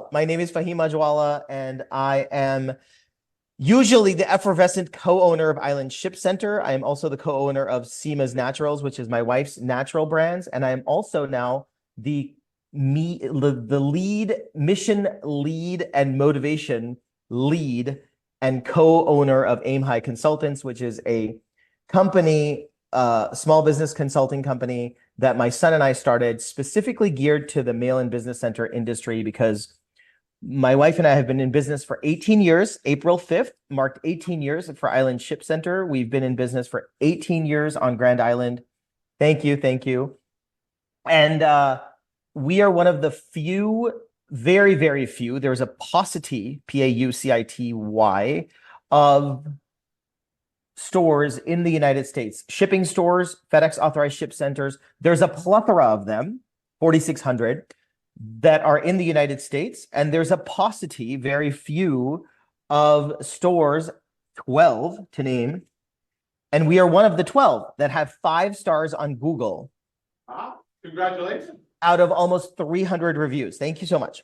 Hello, my name is Fahim and I am usually the effervescent co-owner of Island Ship Center. I am also the co-owner of Seema's Naturals, which is my wife's natural brands. And I am also now the lead, mission lead and motivation lead and co-owner of Aim High Consultants, which is a company, small business consulting company that my son and I started specifically geared to the mail and business center industry because my wife and I have been in business for 18 years. April 5th marked 18 years for Island Ship Center. We've been in business for 18 years on Grand Island. Thank you. Thank you. And we are one of the few, very, very few, there's a paucity, P-A-U-C-I-T-Y, of stores in the United States, shipping stores, FedEx authorized ship centers. There's a plethora of them, 4,600, that are in the United States. And there's a paucity, very few, of stores, 12 to name. And we are one of the 12 that have 5 stars on Google. Wow, congratulations. Out of almost 300 reviews. Thank you so much.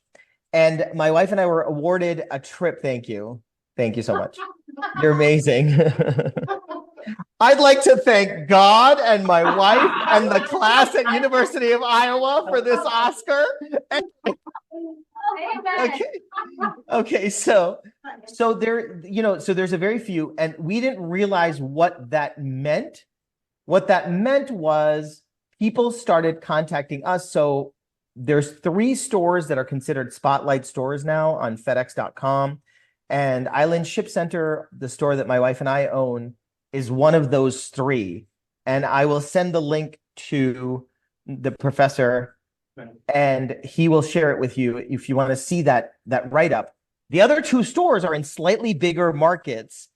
And my wife and I were awarded a trip. Thank you. Thank you so much. You're amazing. I'd like to thank God and my wife and the class at University of Iowa for this Oscar. Okay, so there, so there's a very few, and we didn't realize what that meant. What that meant was people started contacting us. So there's 3 stores that are considered spotlight stores now on FedEx.com. And Island Ship Center, the store that my wife and I own, is one of those 3. And I will send the link to the professor and he will share it with you if you want to see that write-up. The other 2 stores are in slightly bigger markets,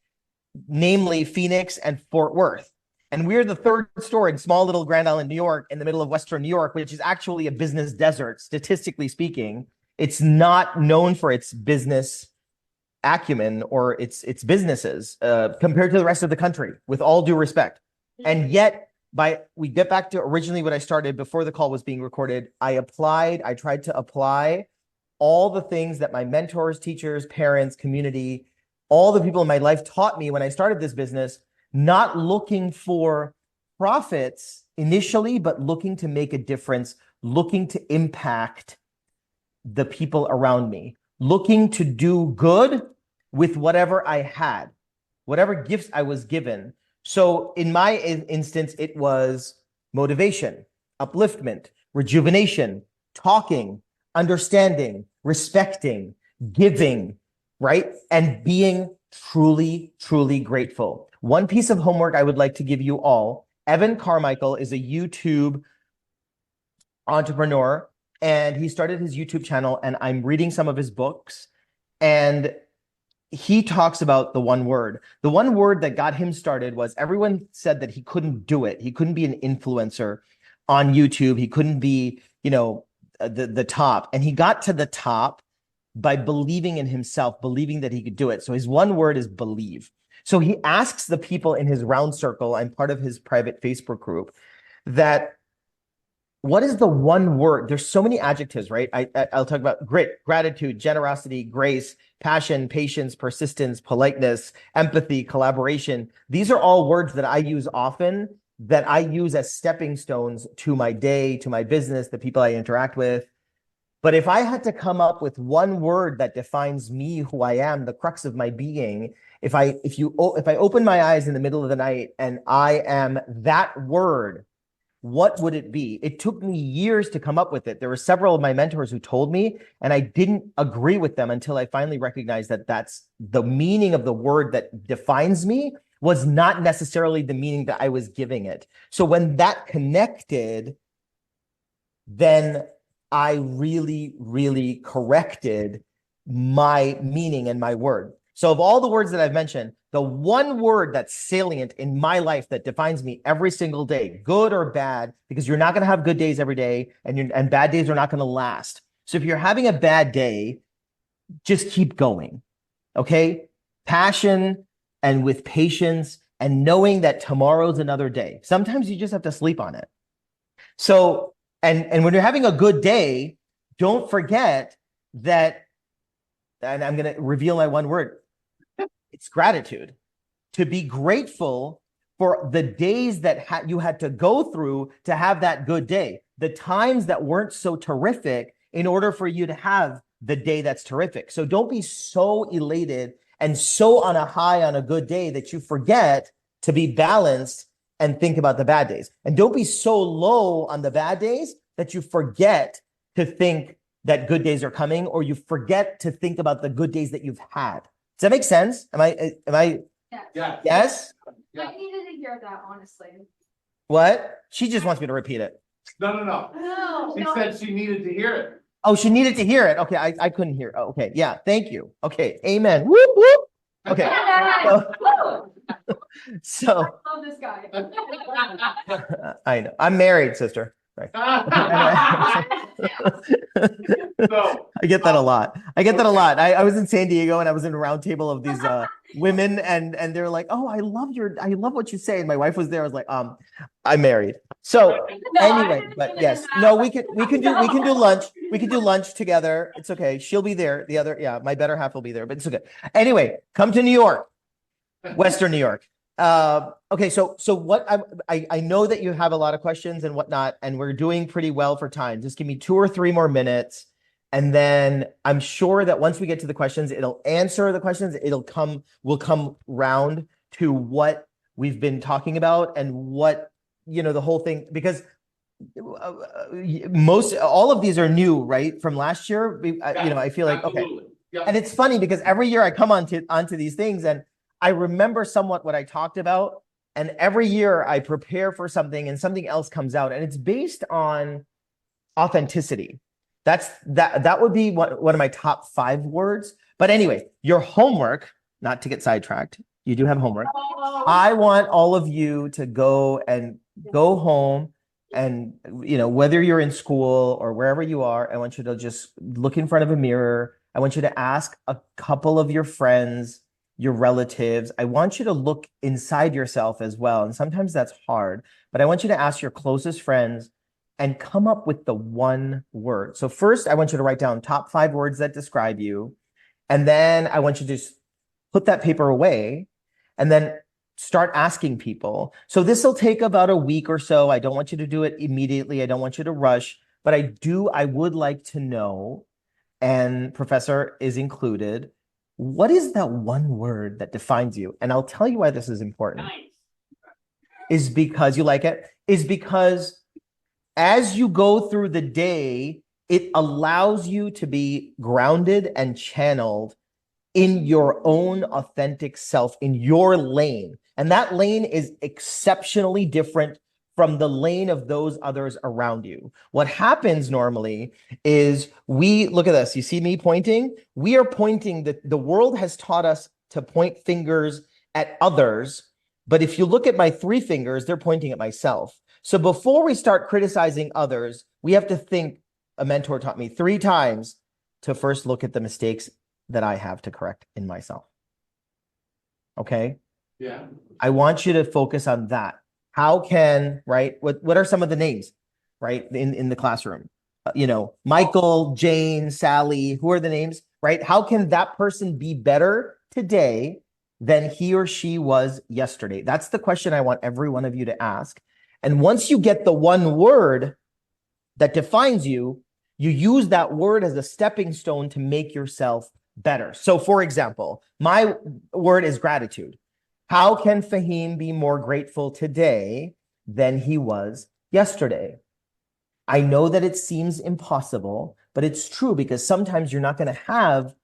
namely Phoenix and Fort Worth. And we're the 3rd store in small little Grand Island, New York, in the middle of Western New York, which is actually a business desert, statistically speaking. It's not known for its business acumen or its businesses compared to the rest of the country, with all due respect. And yet, we get back to originally what I started before the call was being recorded. I tried to apply all the things that my mentors, teachers, parents, community, all the people in my life taught me when I started this business, not looking for profits initially, but looking to make a difference, looking to impact the people around me, looking to do good with whatever I had, whatever gifts I was given. So in my instance, it was motivation, upliftment, rejuvenation, talking, understanding, respecting, giving, right? And being truly, truly grateful. One piece of homework I would like to give you all. Evan Carmichael is a YouTube entrepreneur, and he started his YouTube channel, and I'm reading some of his books, and he talks about the one word. The one word that got him started was everyone said that he couldn't do it. He couldn't be an influencer on YouTube. He couldn't be, the top. And he got to the top by believing in himself, believing that he could do it. So his one word is believe. So he asks the people in his round circle, I'm part of his private Facebook group, that what is the one word? There's so many adjectives, right? I'll talk about grit, gratitude, generosity, grace, passion, patience, persistence, politeness, empathy, collaboration. These are all words that I use often, that I use as stepping stones to my day, to my business, the people I interact with. But if I had to come up with one word that defines me, who I am, the crux of my being, if I open my eyes in the middle of the night and I am that word, what would it be? It took me years to come up with it. There were several of my mentors who told me, and I didn't agree with them until I finally recognized that that's the meaning of the word that defines me was not necessarily the meaning that I was giving it. So when that connected, then I really, really corrected my meaning and my word. So of all the words that I've mentioned, the one word that's salient in my life that defines me every single day, good or bad, because you're not going to have good days every day, and bad days are not going to last. So if you're having a bad day, just keep going, okay? Passion and with patience and knowing that tomorrow's another day. Sometimes you just have to sleep on it. So, and when you're having a good day, don't forget that and I'm going to reveal my one word. It's gratitude. To be grateful for the days that you had to go through to have that good day, the times that weren't so terrific in order for you to have the day that's terrific. So don't be so elated and so on a high on a good day that you forget to be balanced and think about the bad days. And don't be so low on the bad days that you forget to think that good days are coming, or you forget to think about the good days that you've had. Does that make sense? Am I Yes. yes? Yeah. I needed to hear that, honestly. What? She just wants me to repeat it. No. No. She said she needed to hear it. Oh, she needed to hear it. Okay, I couldn't hear. Oh, okay, yeah, thank you. Okay, amen. Whoop, whoop. Okay. So I love this guy. I know. I'm married, sister. Right. So, I get that a lot. I was in San Diego and I was in a round table of these women, and they're like, "Oh, I love what you say." And my wife was there. I was like, I'm married. So anyway, but yes, no, we can do lunch. We can do lunch together. It's okay. She'll be there. The other, yeah, my better half will be there, but it's okay. Anyway, come to New York, Western New York. Okay, so what I know that you have a lot of questions and whatnot, and we're doing pretty well for time. Just give me 2 or 3 more minutes, and then I'm sure that once we get to the questions, it'll answer the questions. We'll come round to what we've been talking about and what, the whole thing, because all of these are new, right? From last year, I feel like, okay. absolutely. Yep. And it's funny because every year I come onto these things and I remember somewhat what I talked about. And every year I prepare for something and something else comes out, and it's based on authenticity. That would be one of my top 5 words. But anyway, your homework, not to get sidetracked, you do have homework. I want all of you to go home and, whether you're in school or wherever you are, I want you to just look in front of a mirror. I want you to ask a couple of your friends, your relatives. I want you to look inside yourself as well. And sometimes that's hard, but I want you to ask your closest friends and come up with the one word. So first, I want you to write down top 5 words that describe you. And then I want you to just put that paper away and then start asking people. So this will take about a week or so. I don't want you to do it immediately. I don't want you to rush, but I would like to know, and Professor is included, what is that one word that defines you? And I'll tell you why this is important. Nice. Is because you like it? Is because as you go through the day, it allows you to be grounded and channeled in your own authentic self, in your lane. And that lane is exceptionally different from the lane of those others around you. What happens normally is look at this. You see me pointing? We are pointing. The world has taught us to point fingers at others. But if you look at my 3 fingers, they're pointing at myself. So before we start criticizing others, we have to think. A mentor taught me 3 times to first look at the mistakes that I have to correct in myself. Okay? Yeah. I want you to focus on that. How can, right? What are some of the names, right? In the classroom, Michael, Jane, Sally, who are the names, right? How can that person be better today than he or she was yesterday? That's the question I want every one of you to ask. And once you get the one word that defines you, you use that word as a stepping stone to make yourself better. So for example, my word is gratitude. How can Fahim be more grateful today than he was yesterday? I know that it seems impossible, but it's true, because sometimes you're not going to have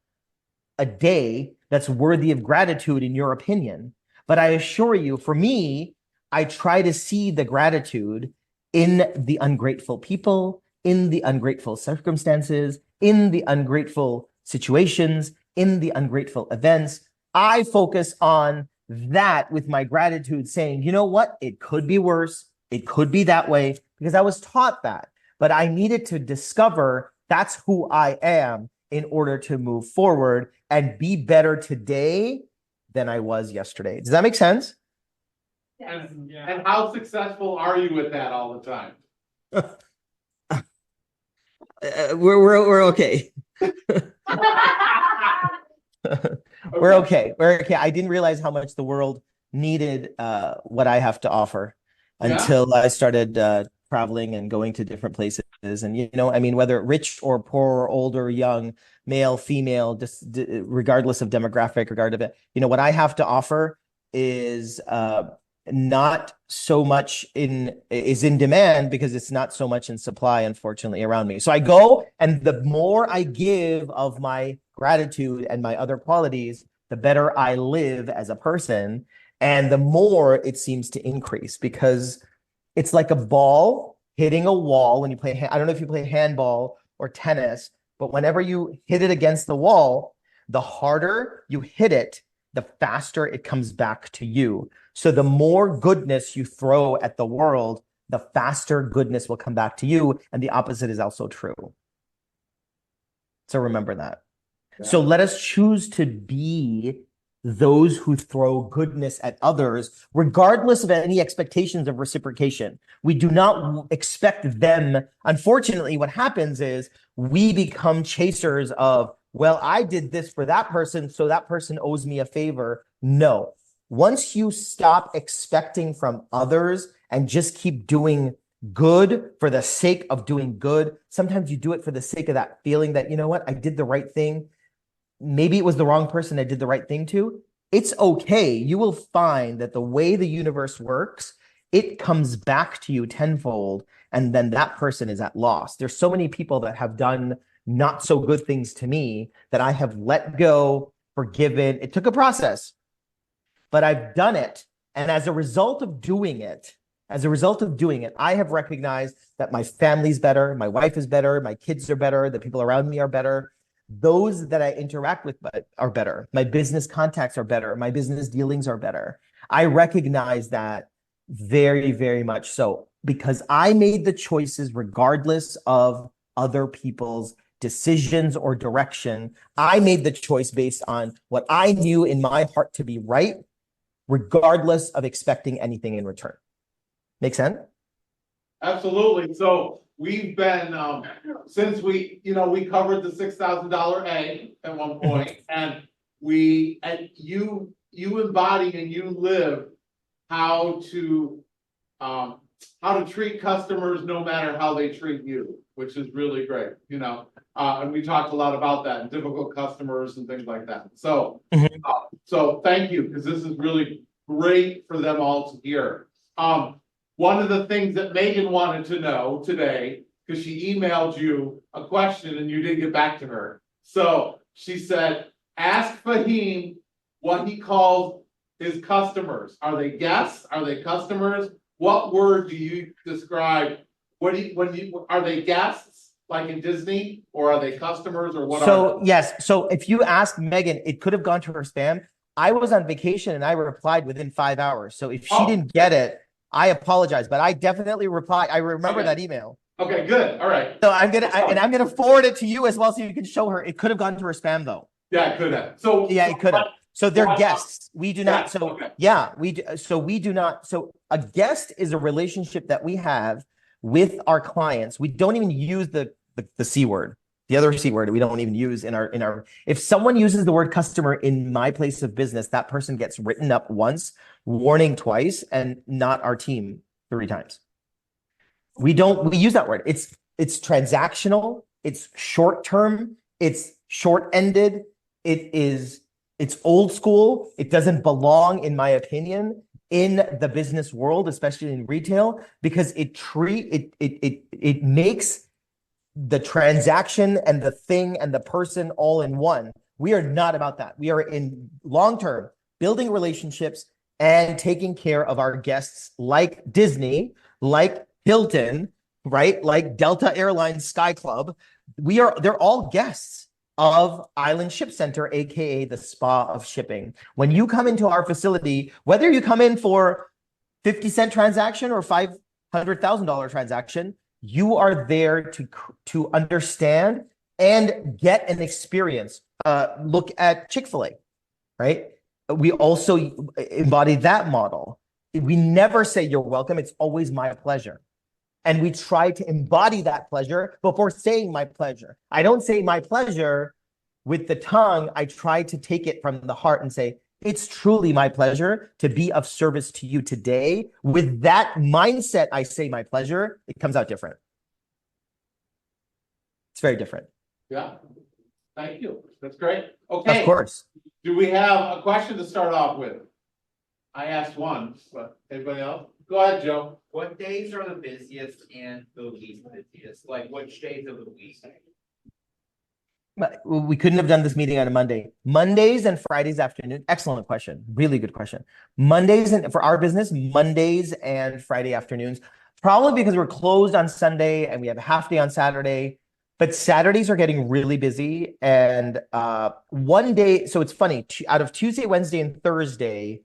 a day that's worthy of gratitude in your opinion. But I assure you, for me, I try to see the gratitude in the ungrateful people, in the ungrateful circumstances, in the ungrateful situations, in the ungrateful events. I focus on that with my gratitude, saying, you know what? It could be worse. It could be that way, because I was taught that. But I needed to discover that's who I am in order to move forward and be better today than I was yesterday. Does that make sense? And how successful are you with that all the time? We're okay. We're okay. We're okay. I didn't realize how much the world needed what I have to offer until I started traveling and going to different places. And I mean, whether rich or poor, or old or young, male, female, just regardless of demographic, regardless of it, what I have to offer is not so much in demand because it's not so much in supply, unfortunately, around me. So I go, and the more I give of my gratitude and my other qualities, the better I live as a person, and the more it seems to increase, because it's like a ball hitting a wall when you play. I don't know if you play handball or tennis, but whenever you hit it against the wall, the harder you hit it, the faster it comes back to you. So the more goodness you throw at the world, the faster goodness will come back to you. And the opposite is also true. So remember that. Yeah. So let us choose to be those who throw goodness at others, regardless of any expectations of reciprocation. We do not expect them. Unfortunately, what happens is we become chasers of, well, I did this for that person, so that person owes me a favor. No. Once you stop expecting from others and just keep doing good for the sake of doing good, sometimes you do it for the sake of that feeling that, you know what, I did the right thing. Maybe it was the wrong person I did the right thing to. It's okay. You will find that the way the universe works, it comes back to you tenfold, and then that person is at loss. There's so many people that have done not so good things to me that I have let go, forgiven. It took a process, but I've done it. And as a result of doing it, I have recognized that my family's better, my wife is better, my kids are better, the people around me are better. Those that I interact with are better. My business contacts are better. My business dealings are better. I recognize that very, very much so, because I made the choices regardless of other people's decisions or direction. I made the choice based on what I knew in my heart to be right, regardless of expecting anything in return. Make sense? Absolutely. So we've been, since we covered the $6,000 egg at one point, and you embody and you live how to treat customers no matter how they treat you, which is really great, and we talked a lot about that, and difficult customers and things like that. So, so thank you, because this is really great for them all to hear. One of the things that Megan wanted to know today, because she emailed you a question and you didn't get back to her. So she said, ask Fahim what he calls his customers. Are they guests? Are they customers? What word do you describe? Are they guests like in Disney, or are they customers, or what? So yes. So if you ask Megan, it could have gone to her spam. I was on vacation and I replied within 5 hours. So if she didn't get it, I apologize, but I definitely replied. I remember that email. Okay, good. All right. So I'm gonna forward it to you as well, so you can show her. It could have gone to her spam though. Yeah, it could have. So yeah, it could have. So they're guests. We do not. So okay. yeah, we do. So we do not. So a guest is a relationship that we have with our clients. We don't even use the C word. The other C word we don't even use in our. If someone uses the word customer in my place of business, that person gets written up once, warning twice, and not our team 3 times. We use that word. It's transactional. It's short term. It's short ended. It's old school. It doesn't belong, in my opinion, in the business world, especially in retail, because it makes the transaction and the thing and the person all in one. We are not about that. We are in long-term building relationships and taking care of our guests, like Disney, like Hilton, right? Like Delta Airlines Sky Club. They're all guests of Island Ship Center, aka the spa of shipping. When you come into our facility, whether you come in for 50-cent transaction or $500,000 transaction, you are there to understand and get an experience. Look at Chick-fil-A, right? We also embody that model. We never say you're welcome. It's always my pleasure. And we try to embody that pleasure before saying my pleasure. I don't say my pleasure With the tongue, I try to take it from the heart and say, it's truly my pleasure to be of service to you today. With that mindset, I say my pleasure, it comes out different. It's very different. Yeah. Thank you. That's great. Okay. Of course. Do we have a question to start off with? I asked one, but anybody else? Go ahead, Joe. What days are the busiest and the least busiest? Like which days of the week? But we couldn't have done this meeting on a Monday. Mondays and Fridays afternoon. Excellent question. Really good question. Mondays, and for our business, Mondays and Friday afternoons, probably because we're closed on Sunday and we have a half day on Saturday. But Saturdays are getting really busy. And one day, so it's funny, out of Tuesday, Wednesday, and Thursday,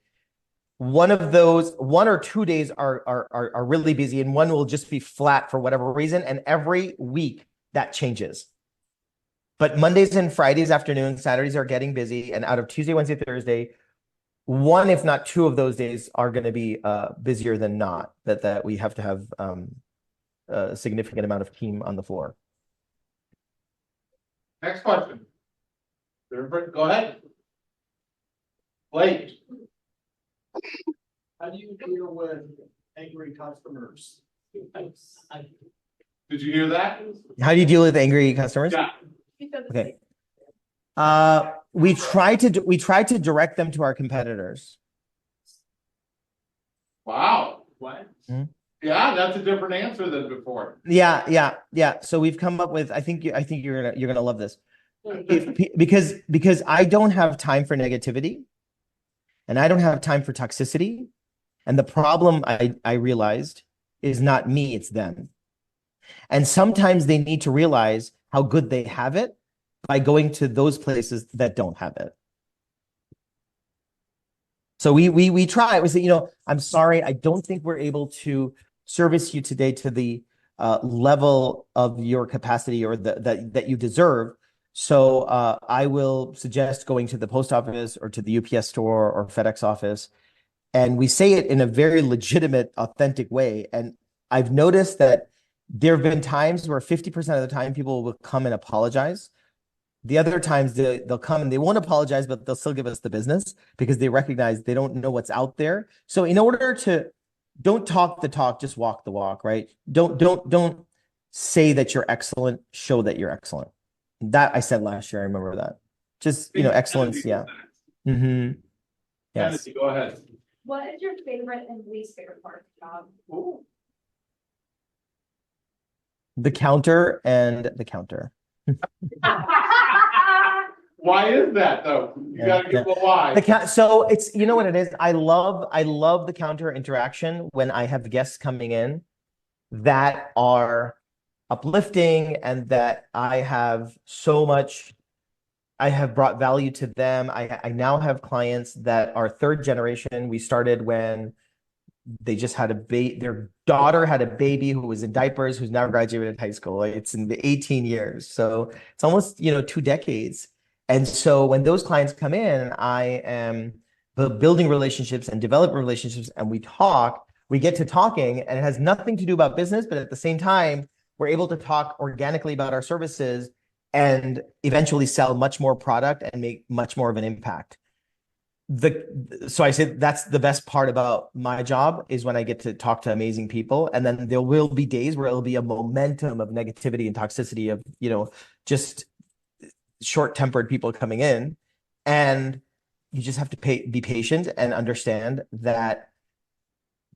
one of those 1 or 2 days are really busy, and one will just be flat for whatever reason. And every week that changes. But Mondays and Fridays afternoons, Saturdays are getting busy. And out of Tuesday, Wednesday, Thursday, one, if not two of those days are going to be busier than not, that we have to have a significant amount of team on the floor. Next question. Go ahead. Blake. How do you deal with angry customers? Did you hear that? How do you deal with angry customers? Yeah. Okay. We try to direct them to our competitors. Wow. What? Yeah, that's a different answer than before. Yeah. So we've come up with, I think you're gonna love this. Because I don't have time for negativity and I don't have time for toxicity. And the problem I realized is not me, it's them. And sometimes they need to realize how good they have it by going to those places that don't have it. So we try. We say, I'm sorry, I don't think we're able to service you today to the level of your capacity or that you deserve. So I will suggest going to the post office or to the UPS store or FedEx office. And we say it in a very legitimate, authentic way. And I've noticed that there have been times where 50% of the time people will come and apologize. The other times they'll come and they won't apologize, but they'll still give us the business because they recognize they don't know what's out there. So in order to don't talk the talk, just walk the walk, right? Don't say that you're excellent, show that you're excellent. That I said last year. I remember that. Just, excellence. Yeah. Mm-hmm. Yes. Kennedy, go ahead. What is your favorite and least favorite part of the job? Ooh. The counter and the counter. Why is that though? You gotta give a why. So it's, what it is. I love the counter interaction when I have guests coming in that are uplifting and that I have brought value to them. I now have clients that are third generation. We started when they just had their daughter had a baby who was in diapers, who's now graduated high school. It's in the 18 years. So it's almost, 2 decades. And so when those clients come in, I am building relationships and developing relationships, and we get to talking, and it has nothing to do about business, but at the same time, we're able to talk organically about our services and eventually sell much more product and make much more of an impact. So I said that's the best part about my job is when I get to talk to amazing people. And then there will be days where it'll be a momentum of negativity and toxicity of, just short-tempered people coming in. And you just have to be patient and understand that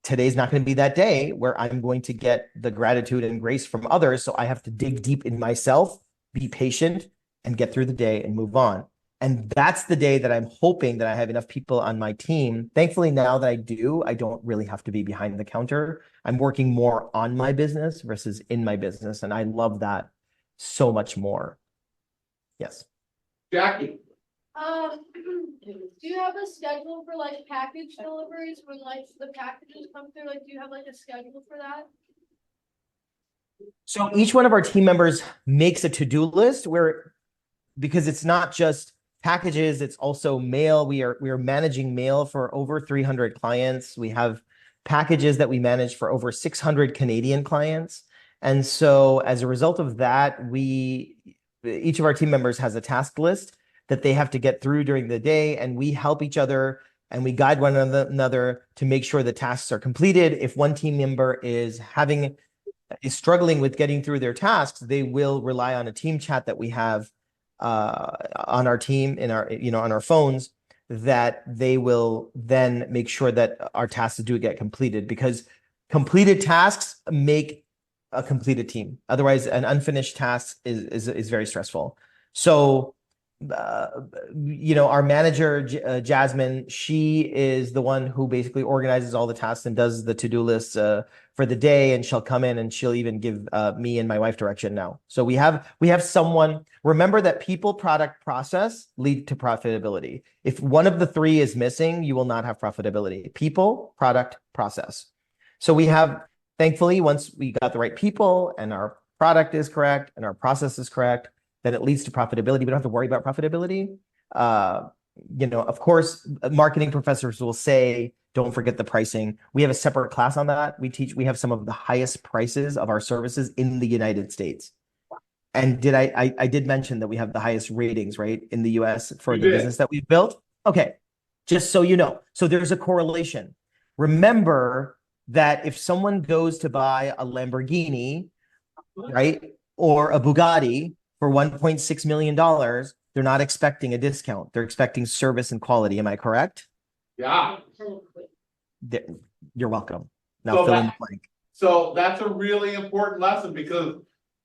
today's not going to be that day where I'm going to get the gratitude and grace from others. So I have to dig deep in myself, be patient, and get through the day and move on. And that's the day that I'm hoping that I have enough people on my team. Thankfully, now that I don't really have to be behind the counter. I'm working more on my business versus in my business. And I love that so much more. Yes. Jackie. Do you have a schedule for package deliveries when the packages come through? Do you have a schedule for that? So each one of our team members makes a to-do list because it's not just packages, it's also mail. We are managing mail for over 300 clients. We have packages that we manage for over 600 Canadian clients. And so as a result of that, each of our team members has a task list that they have to get through during the day, and we help each other and we guide one another to make sure the tasks are completed. If one team member is struggling with getting through their tasks, they will rely on a team chat that we have on our team in our on our phones, that they will then make sure that our tasks do get completed, because completed tasks make a completed team. Otherwise, an unfinished task is very stressful. So, our manager, Jasmine, she is the one who basically organizes all the tasks and does the to-do lists for the day, and she'll come in and she'll even give me and my wife direction now. So we have someone. Remember that people, product, process lead to profitability. If one of the three is missing, you will not have profitability. People, product, process. So we have, thankfully, once we got the right people and our product is correct and our process is correct, then it leads to profitability. We don't have to worry about profitability. Of course, marketing professors will say, don't forget the pricing. We have a separate class on that. We have some of the highest prices of our services in the United States. And I did mention that we have the highest ratings, right, in the US for the business that we've built? Okay, just so you know. So there's a correlation. Remember that if someone goes to buy a Lamborghini, right, or a Bugatti for $1.6 million, they're not expecting a discount. They're expecting service and quality. Am I correct? Yeah. You're welcome. Now fill in the blank. So that's a really important lesson, because,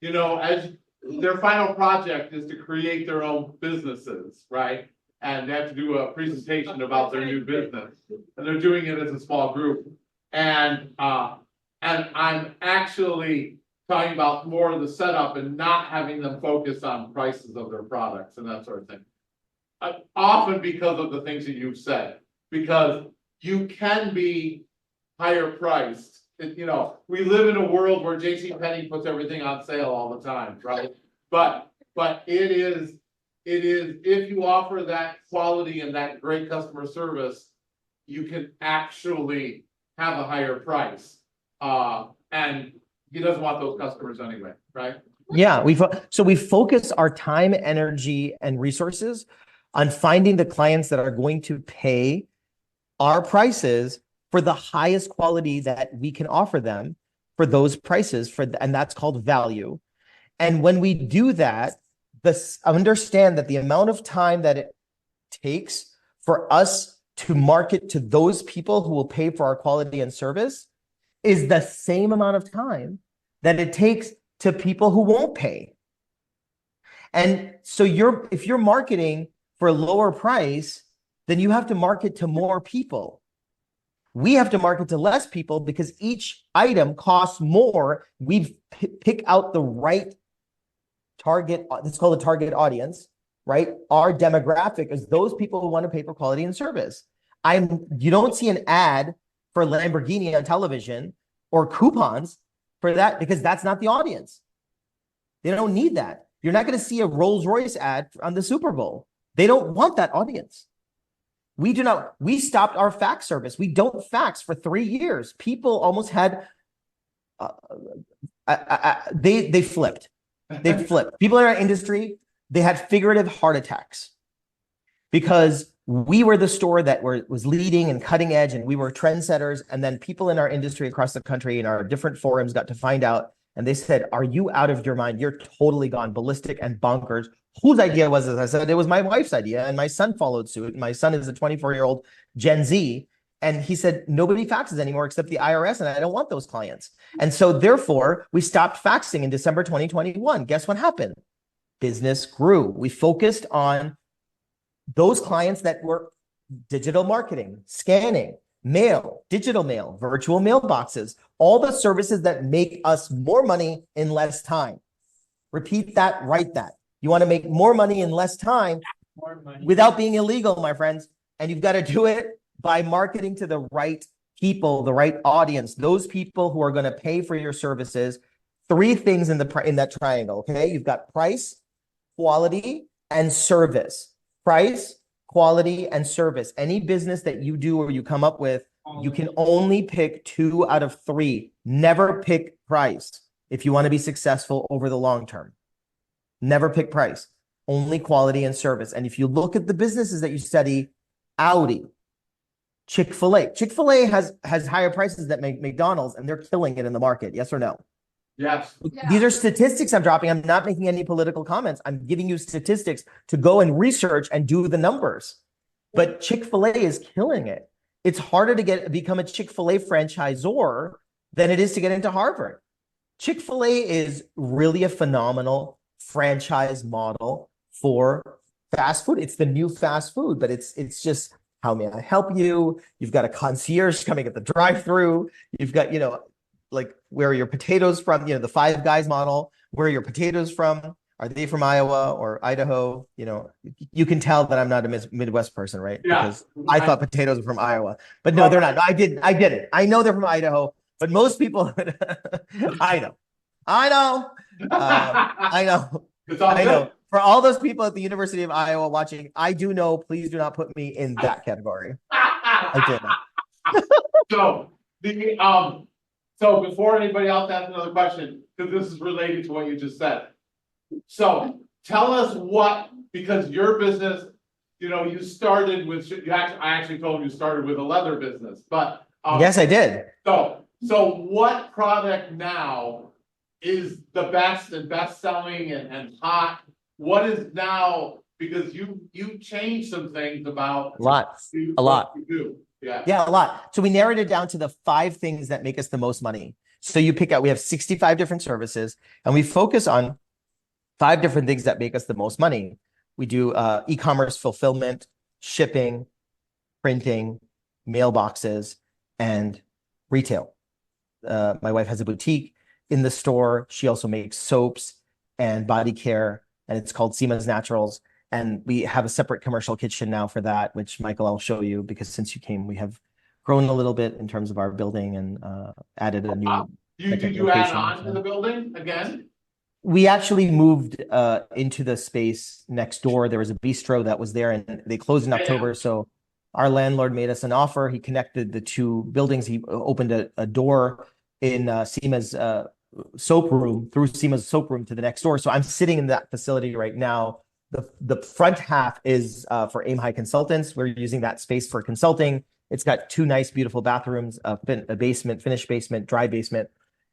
as their final project is to create their own businesses, right? And they have to do a presentation about their new business, and they're doing it as a small group. And I'm actually talking about more of the setup and not having them focus on prices of their products and that sort of thing. Often because of the things that you've said, because you can be higher priced. We live in a world where JCPenney puts everything on sale all the time, right? But it is if you offer that quality and that great customer service, you can actually have a higher price. And he doesn't want those customers anyway, right? Yeah, we focus our time, energy, and resources on finding the clients that are going to pay our prices for the highest quality that we can offer them for those prices, and that's called value. And when we do that, understand that the amount of time that it takes for us to market to those people who will pay for our quality and service is the same amount of time that it takes to people who won't pay. And so if you're marketing for a lower price, then you have to market to more people. We have to market to less people because each item costs more. We pick out the right target. It's called a target audience, right? Our demographic is those people who want to pay for quality and service. You don't see an ad for Lamborghini on television or coupons for that, because that's not the audience. They don't need that. You're not going to see a Rolls Royce ad on the Super Bowl. They don't want that audience. We do not. We stopped our fax service. We don't fax for 3 years. People almost had, they flipped. They flipped. People in our industry, they had figurative heart attacks because we were the store that was leading and cutting edge, and we were trendsetters. And then people in our industry across the country in our different forums got to find out, and they said, "Are you out of your mind? You're totally gone ballistic and bonkers." Whose idea was this? I said, it was my wife's idea, and my son followed suit. My son is a 24-year-old Gen Z, and he said, nobody faxes anymore except the IRS, and I don't want those clients. And so therefore, we stopped faxing in December 2021. Guess what happened? Business grew. We focused on those clients that were digital marketing, scanning, mail, digital mail, virtual mailboxes, all the services that make us more money in less time. Repeat that, write that. You want to make more money in less time without being illegal, my friends. And you've got to do it by marketing to the right people, the right audience, those people who are going to pay for your services. 3 things in that triangle, okay? You've got price, quality, and service. Price, quality, and service. Any business that you do or you come up with, you can only pick 2 out of 3. Never pick price if you want to be successful over the long term. Never pick price. only quality and service. And if you look at the businesses that you study, Audi, Chick-fil-A. Chick-fil-A has higher prices than McDonald's, and they're killing it in the market. Yes or no? Yes. These are statistics I'm dropping. I'm not making any political comments. I'm giving you statistics to go and research and do the numbers. But Chick-fil-A is killing it. It's harder to become a Chick-fil-A franchisor than it is to get into Harvard. Chick-fil-A is really a phenomenal franchise model for fast food. It's the new fast food, but it's just, how may I help you? You've got a concierge coming at the drive-through. You've got, like, where are your potatoes from? The Five Guys model. Where are your potatoes from? Are they from Iowa or Idaho? You can tell that I'm not a Midwest person, right? Yeah. Because I thought potatoes were from Iowa, but no, they're not. No, I didn't. I know they're from Idaho, but most people, I know. I know. It's all I good. know. For all those people at the University of Iowa watching, I do know. Please do not put me in that category. I did not. So before anybody else asks another question, because this is related to what you just said. So tell us because your business, you started with, I actually told you started with a leather business, but. Yes, I did. So what product now is the best and best selling and hot? What is now, because you changed some things about. A lot. What you do. Yeah. Yeah, a lot. So we narrowed it down to the 5 things that make us the most money. So you pick out, we have 65 different services, and we focus on 5 different things that make us the most money. We do e-commerce fulfillment, shipping, printing, mailboxes, and retail. My wife has a boutique in the store. She also makes soaps and body care, and it's called Seema's Naturals. And we have a separate commercial kitchen now for that, which Michael, I'll show you, because since you came, we have grown a little bit in terms of our building and added a new. Did you add on to the building again? We actually moved into the space next door. There was a bistro that was there, and they closed in October. So our landlord made us an offer. He connected the 2 buildings. He opened a door in Seema's soap room, through Seema's soap room to the next door. So I'm sitting in that facility right now. The front half is for Aim High Consultants. We're using that space for consulting. It's got 2 nice, beautiful bathrooms, a basement, finished basement, dry basement.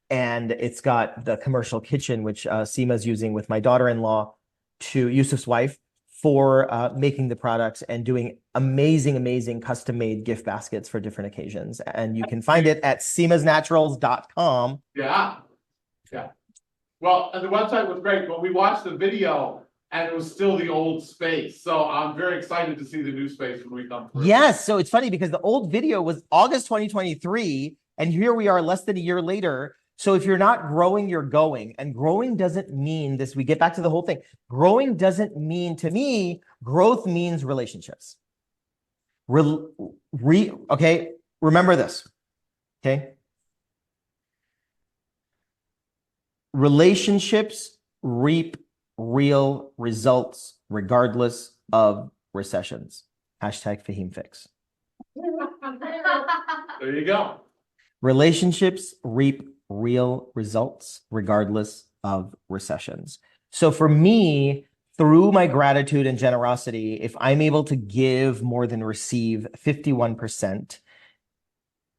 And it's got the commercial kitchen, which Seema's using with my daughter-in-law, Yusuf's wife, for making the products and doing amazing, amazing custom-made gift baskets for different occasions. And you can find it at seemasnaturals.com. Yeah. Well, and the website was great, but we watched the video and it was still the old space. So I'm very excited to see the new space when we come through. Yes. So it's funny because the old video was August 2023, and here we are less than a year later. So if you're not growing, you're going. And growing doesn't mean this. We get back to the whole thing. Growing doesn't mean, to me, growth means relationships. Okay, remember this. Okay. Relationships reap real results regardless of recessions. Hashtag Fahim fix. There you go. Relationships reap real results regardless of recessions. So for me, through my gratitude and generosity, if I'm able to give more than receive 51%,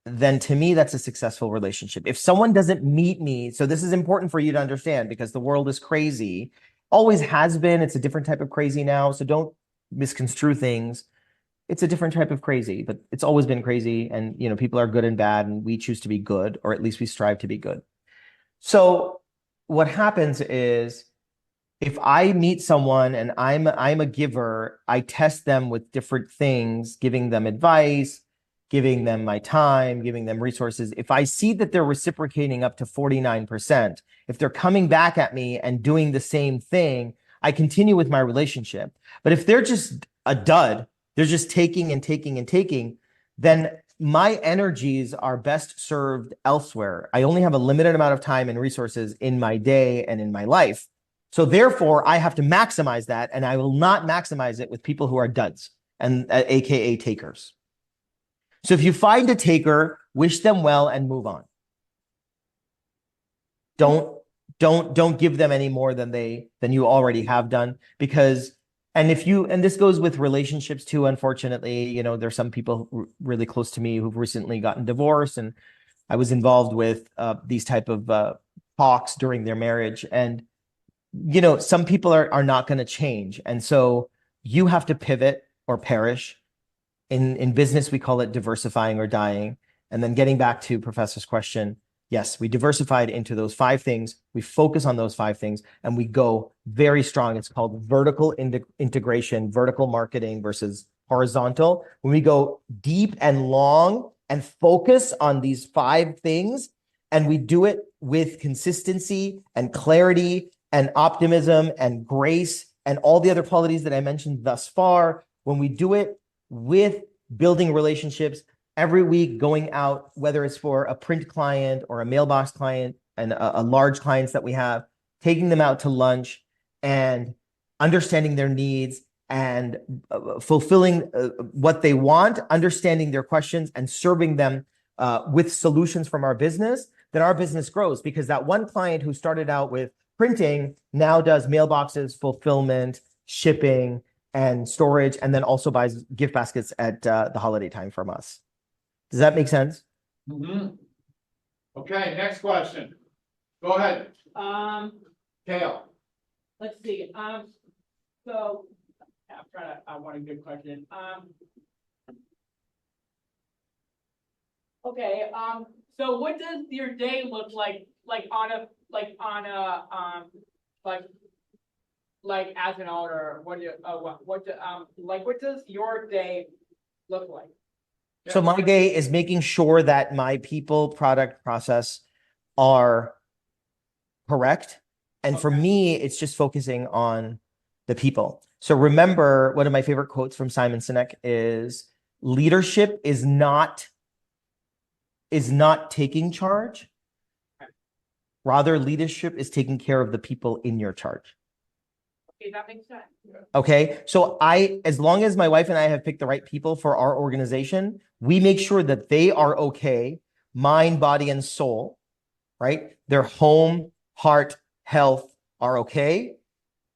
then to me, that's a successful relationship. If someone doesn't meet me, so this is important for you to understand because the world is crazy, always has been. It's a different type of crazy now. So don't misconstrue things. It's a different type of crazy, but it's always been crazy. And, people are good and bad, and we choose to be good, or at least we strive to be good. So what happens is if I meet someone and I'm a giver, I test them with different things, giving them advice, giving them my time, giving them resources. If I see that they're reciprocating up to 49%, if they're coming back at me and doing the same thing, I continue with my relationship. But if they're just a dud, they're just taking and taking and taking, then my energies are best served elsewhere. I only have a limited amount of time and resources in my day and in my life. So therefore, I have to maximize that, and I will not maximize it with people who are duds, and AKA takers. So if you find a taker, wish them well and move on. Don't don't give them any more than you already have done, because and this goes with relationships too, unfortunately. There's some people really close to me who've recently gotten divorced, and I was involved with these type of talks during their marriage, and some people are not going to change, and so you have to pivot or perish. In business, we call it diversifying or dying. And then getting back to Professor's question, yes, we diversified into those 5 things. We focus on those 5 things, and we go very strong. It's called vertical integration, vertical marketing versus horizontal. When we go deep and long and focus on these 5 things, and we do it with consistency and clarity and optimism and grace and all the other qualities that I mentioned thus far, when we do it with building relationships every week, going out, whether it's for a print client or a mailbox client and a large clients that we have, taking them out to lunch and understanding their needs and fulfilling what they want, understanding their questions and serving them with solutions from our business, then our business grows, because that one client who started out with printing now does mailboxes, fulfillment, shipping, and storage, and then also buys gift baskets at the holiday time from us. Does that make sense? Okay, next question. Go ahead, Kale. Let's see, so, I want a good question, okay, so what does your day look like as an owner, what does your day look like? So my day is making sure that my people, product, process are correct. And for me, it's just focusing on the people. So remember, one of my favorite quotes from Simon Sinek is, leadership is not taking charge. Rather, leadership is taking care of the people in your charge. Okay, that makes sense. Okay, so as long as my wife and I have picked the right people for our organization, we make sure that they are okay, mind, body, and soul, right? Their home, heart, health are okay.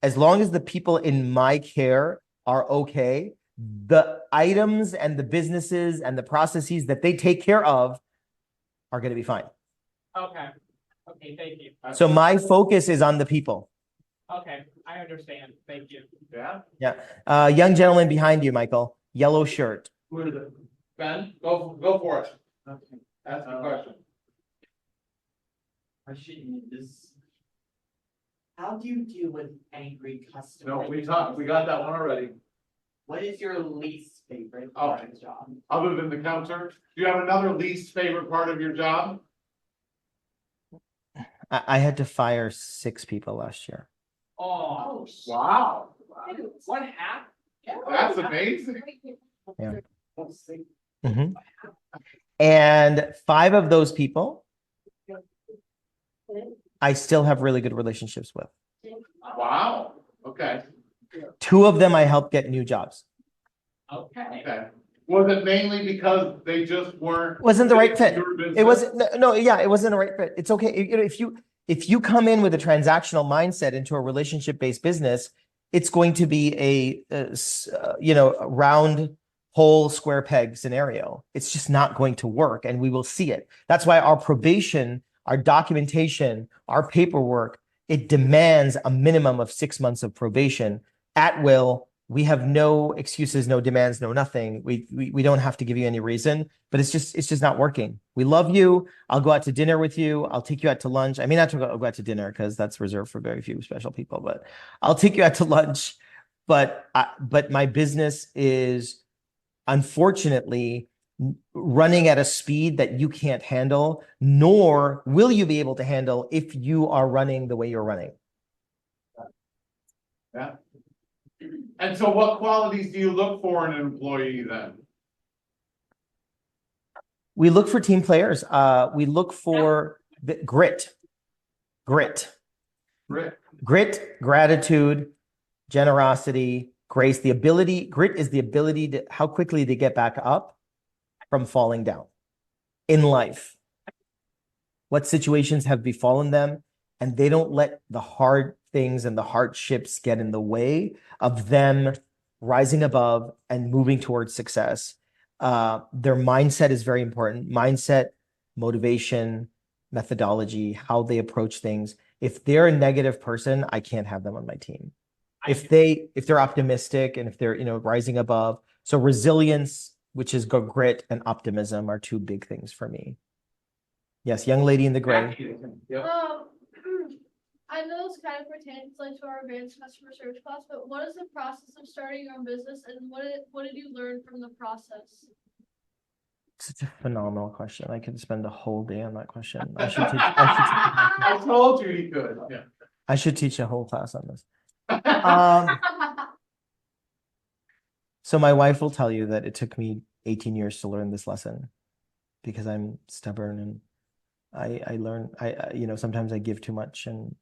As long as the people in my care are okay, the items and the businesses and the processes that they take care of are going to be fine. Okay, thank you. So my focus is on the people. Okay, I understand, thank you. Yeah. Young gentleman behind you, Michael, yellow shirt. Who is it? Ben, go for it. Okay. Ask the question. Question is, how do you deal with angry customers? No, we got that one already. What is your least favorite Oh. part of the job? Other than the counter, do you have another least favorite part of your job? I had to fire 6 people last year. Oh, Wow, what happened? that's amazing. Yeah. Mhm. And 5 of those people, I still have really good relationships with. Wow, okay, 2 of them I helped get new jobs. Okay. okay. Was it mainly because they just weren't? Wasn't the right fit. your business? It wasn't, no, yeah, it wasn't a right fit. It's okay. If you come in with a transactional mindset into a relationship-based business, it's going to be a round hole square peg scenario. It's just not going to work, and we will see it. That's why our probation, our documentation, our paperwork, it demands a minimum of 6 months of probation at will. We have no excuses, no demands, no nothing. We don't have to give you any reason, but it's just not working. We love you. I'll go out to dinner with you. I'll take you out to lunch. I may not go out to dinner because that's reserved for very few special people, but I'll take you out to lunch. But my business is unfortunately running at a speed that you can't handle, nor will you be able to handle if you are running the way you're running. Yeah. And so what qualities do you look for in an employee then? We look for team players. We look for grit, Rick? gratitude, generosity, grace. Grit is the ability to how quickly they get back up from falling down in life. What situations have befallen them, and they don't let the hard things and the hardships get in the way of them rising above and moving towards success. Their mindset is very important. Mindset, motivation, methodology, how they approach things. If they're a negative person, I can't have them on my team. If they're optimistic and if they're, rising above. So resilience, which is grit, and optimism are two big things for me. Yes, young lady in the gray. Yep. I know this kind of pertains like to our advanced customer service class, but what is the process of starting your own business and what did you learn from the process? Such a phenomenal question. I could spend a whole day on that question. I I told you he could, yeah. I should teach a whole class on this. So my wife will tell you that it took me 18 years to learn this lesson because I'm stubborn and I learn, sometimes I give too much and,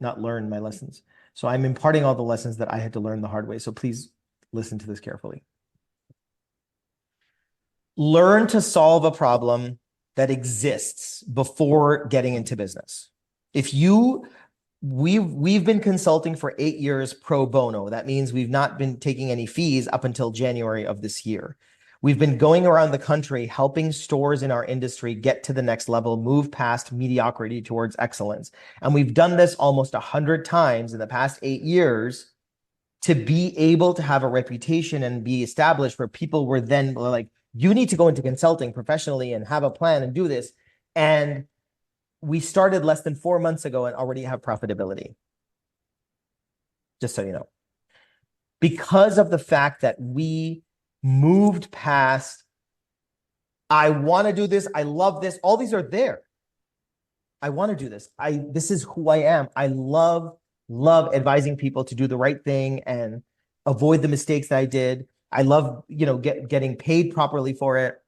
not learn my lessons. So I'm imparting all the lessons that I had to learn the hard way. So please listen to this carefully. Learn to solve a problem that exists before getting into business. We've been consulting for 8 years pro bono. That means we've not been taking any fees up until January of this year. We've been going around the country helping stores in our industry get to the next level, move past mediocrity towards excellence. And we've done this almost 100 times in the past 8 years to be able to have a reputation and be established where people were then like, you need to go into consulting professionally and have a plan and do this. And we started less than 4 months ago and already have profitability. Just so you know. Because of the fact that we moved past, I want to do this, I love this, all these are there. I want to do this. This is who I am. I love advising people to do the right thing and avoid the mistakes that I did. I love, getting paid properly for it.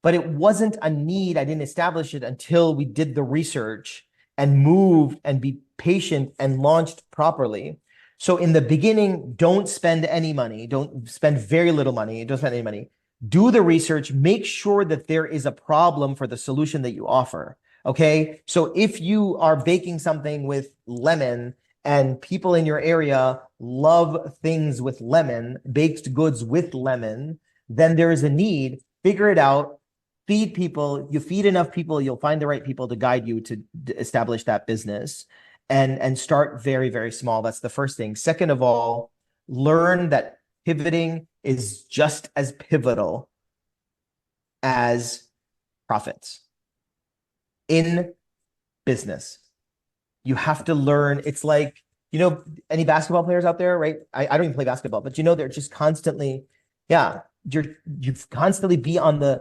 But it wasn't a need. I didn't establish it until we did the research and moved and be patient and launched properly. So in the beginning, don't spend any money. Don't spend very little money. Don't spend any money. Do the research. Make sure that there is a problem for the solution that you offer. Okay. So if you are baking something with lemon and people in your area love things with lemon, baked goods with lemon, then there is a need. Figure it out. Feed people. You feed enough people, you'll find the right people to guide you to establish that business and start very, very small. That's the first thing. Second of all, learn that pivoting is just as pivotal as profits in business. You have to learn. It's like, any basketball players out there, right? I don't even play basketball, but they're just constantly, you've constantly be on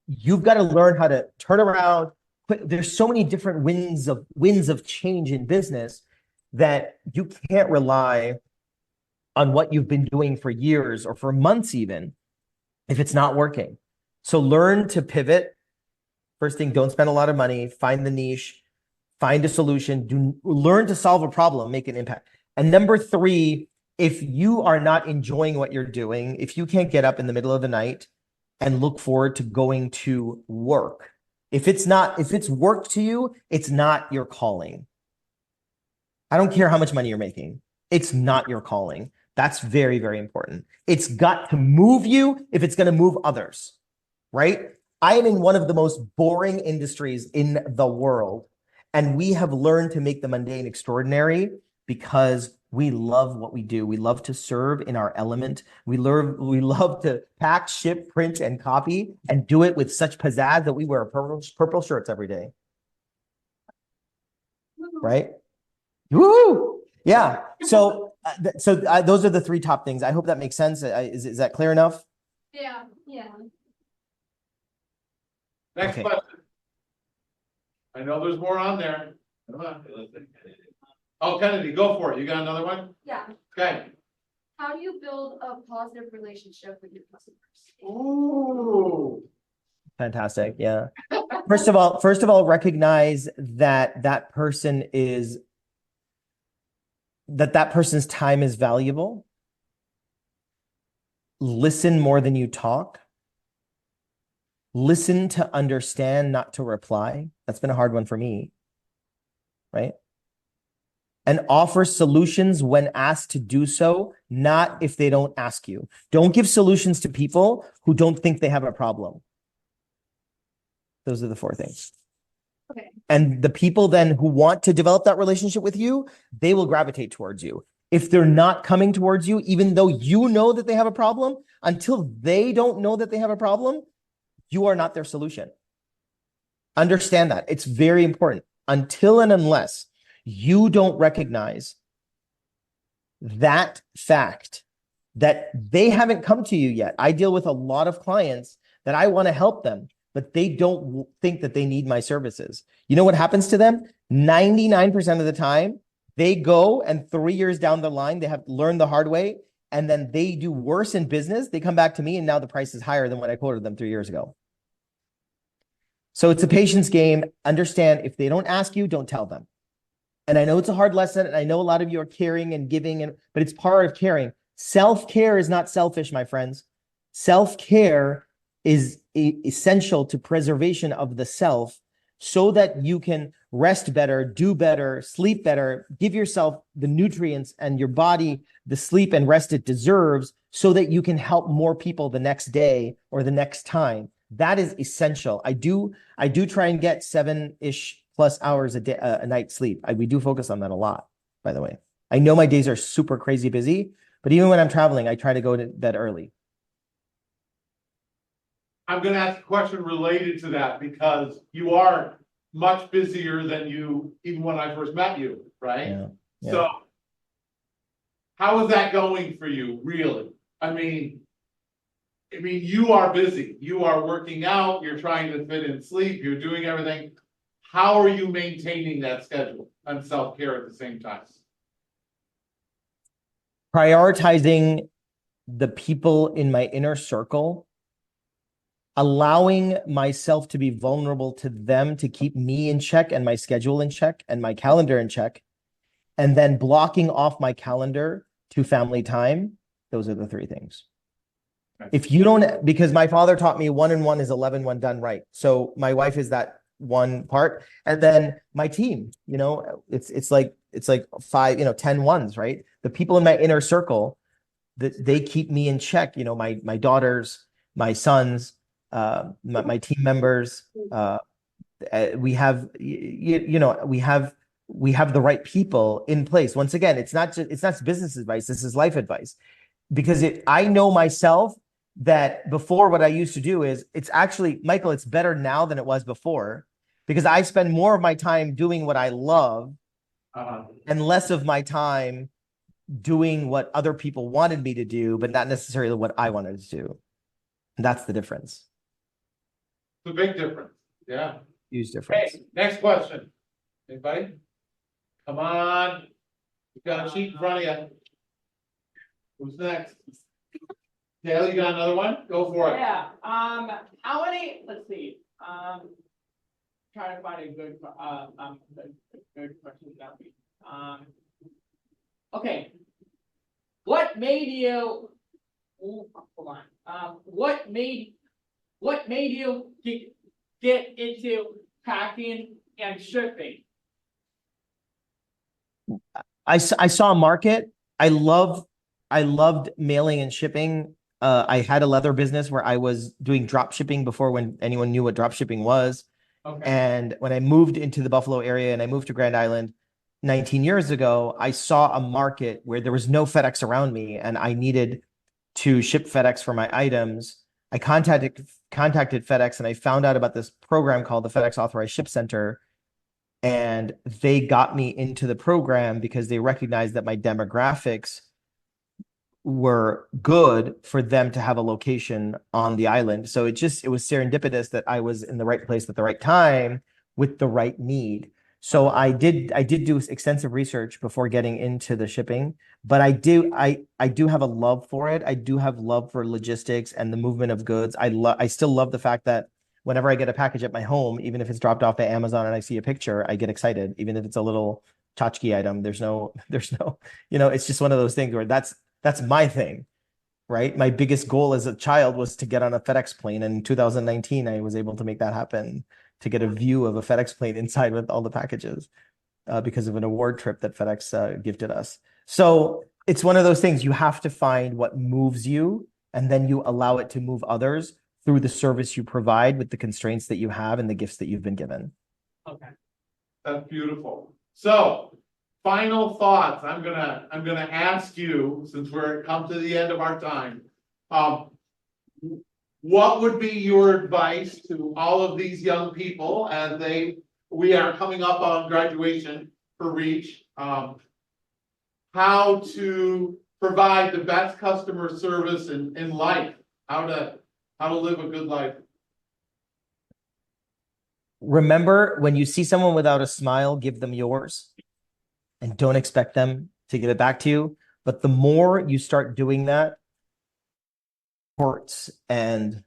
you've got to learn how to turn around. There's so many different winds of change in business that you can't rely on what you've been doing for years or for months even if it's not working. So learn to pivot. First thing, don't spend a lot of money. Find the niche. Find a solution. Learn to solve a problem, make an impact. And number 3, if you are not enjoying what you're doing, if you can't get up in the middle of the night and look forward to going to work, if it's work to you, it's not your calling. I don't care how much money you're making. It's not your calling. That's very, very important. It's got to move you if it's going to move others, right? I am in one of the most boring industries in the world, and we have learned to make the mundane extraordinary because we love what we do. We love to serve in our element. We love to pack, ship, print, and copy, and do it with such pizzazz that we wear purple shirts every day. Right? Woo! Yeah. So those are the 3 top things. I hope that makes sense. Is that clear enough? Yeah. Next Okay. question. I know there's more on there. Come on. Oh, Kennedy, go for it. You got another one? Yeah. Okay. How do you build a positive relationship with your customers? Ooh. Fantastic. Yeah. First of all, recognize that person's time is valuable. Listen more than you talk. Listen to understand, not to reply. That's been a hard one for me. right? And offer solutions when asked to do so, not if they don't ask you. Don't give solutions to people who don't think they have a problem. Those are the 4 things. Okay. And the people then who want to develop that relationship with you, they will gravitate towards you. If they're not coming towards you, even though you know that they have a problem, until they don't know that they have a problem, you are not their solution. Understand that. It's very important. Until and unless you don't recognize that fact that they haven't come to you yet. I deal with a lot of clients that I want to help them, but they don't think that they need my services. You know what happens to them? 99% of the time, they go and 3 years down the line, they have learned the hard way, and then they do worse in business. They come back to me, and now the price is higher than what I quoted them 3 years ago. So it's a patience game. Understand, if they don't ask you, don't tell them. And I know it's a hard lesson, and I know a lot of you are caring and giving, but it's part of caring. Self-care is not selfish, my friends. Self-care is essential to preservation of the self so that you can rest better, do better, sleep better, give yourself the nutrients and your body the sleep and rest it deserves so that you can help more people the next day or the next time. That is essential. I do try and get 7-ish plus hours a day, a night sleep. We do focus on that a lot, by the way. I know my days are super crazy busy, but even when I'm traveling, I try to go to bed early. I'm gonna ask a question related to that because you are much busier than you, even when I first met you, right? Yeah. So how is that going for you, really? I mean, you are busy. You are working out, you're trying to fit in sleep, you're doing everything. How are you maintaining that schedule and self-care at the same time? Prioritizing the people in my inner circle, allowing myself to be vulnerable to them to keep me in check and my schedule in check and my calendar in check, and then blocking off my calendar to family time. Those are the 3 things. If you don't, because my father taught me 1 and 1 is 11 when done right. So my wife is that one part. And then my team, it's like 5, 10 ones, right? The people in my inner circle, that they keep me in check. My daughters, my sons, my team members, we have, we have the right people in place. Once again, it's not business advice. This is life advice, because I know myself that before, what I used to do is, it's actually, Michael, it's better now than it was before, because I spend more of my time doing what I love and less of my time doing what other people wanted me to do, but not necessarily what I wanted to do. And that's the difference. It's a big difference, yeah. Huge difference. Hey, next question. Anybody? Come on. You got a sheet in front of you. Who's next? Taylor, you got another one? Go for it. Yeah, how many, let's see, trying to find a good question about me. Okay. What made you, hold on, what made you get into packing and shipping? I saw a market. I loved mailing and shipping. I had a leather business where I was doing drop shipping before when anyone knew what drop shipping was. Okay. And when I moved into the Buffalo area and I moved to Grand Island 19 years ago, I saw a market where there was no FedEx around me and I needed to ship FedEx for my items. I contacted FedEx and I found out about this program called the FedEx Authorized Ship Center. And they got me into the program because they recognized that my demographics were good for them to have a location on the island. So it was serendipitous that I was in the right place at the right time with the right need. So I did do extensive research before getting into the shipping, but I do have a love for it. I do have love for logistics and the movement of goods. I still love the fact that whenever I get a package at my home, even if it's dropped off by Amazon and I see a picture, I get excited, even if it's a little tchotchke item. There's no, it's just one of those things where that's my thing, right? My biggest goal as a child was to get on a FedEx plane. And in 2019, I was able to make that happen, to get a view of a FedEx plane inside with all the packages. because of an award trip that FedEx gifted us. So it's one of those things, you have to find what moves you, and then you allow it to move others through the service you provide with the constraints that you have and the gifts that you've been given. Okay. That's beautiful. So, final thoughts. I'm gonna ask you, since we're come to the end of our time. What would be your advice to all of these young people as we are coming up on graduation for Reach? How to provide the best customer service in life, how to live a good life. Remember, when you see someone without a smile, give them yours and don't expect them to give it back to you. But the more you start doing that, ports and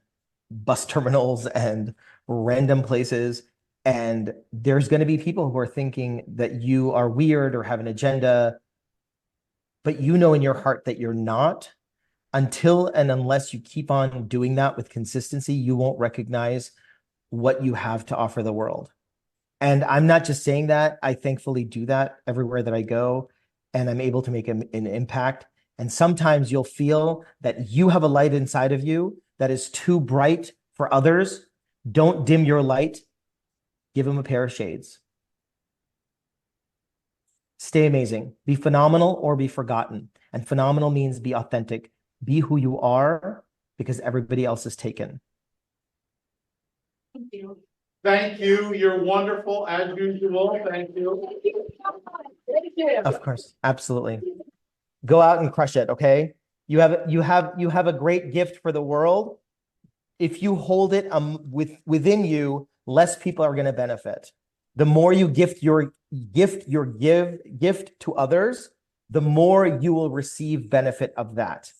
bus terminals and random places, and there's going to be people who are thinking that you are weird or have an agenda, but you know in your heart that you're not. Until and unless you keep on doing that with consistency, you won't recognize what you have to offer the world. And I'm not just saying that, I thankfully do that everywhere that I go, and I'm able to make an impact. And sometimes you'll feel that you have a light inside of you that is too bright for others. Don't dim your light. Give them a pair of shades. Stay amazing. Be phenomenal or be forgotten. And phenomenal means be authentic. Be who you are, because everybody else is taken. Thank you. Thank you. You're wonderful as usual. Thank you. Of course, absolutely. Go out and crush it, okay? You have a great gift for the world. If you hold it within you, less people are going to benefit. The more you gift to others, the more you will receive benefit of that.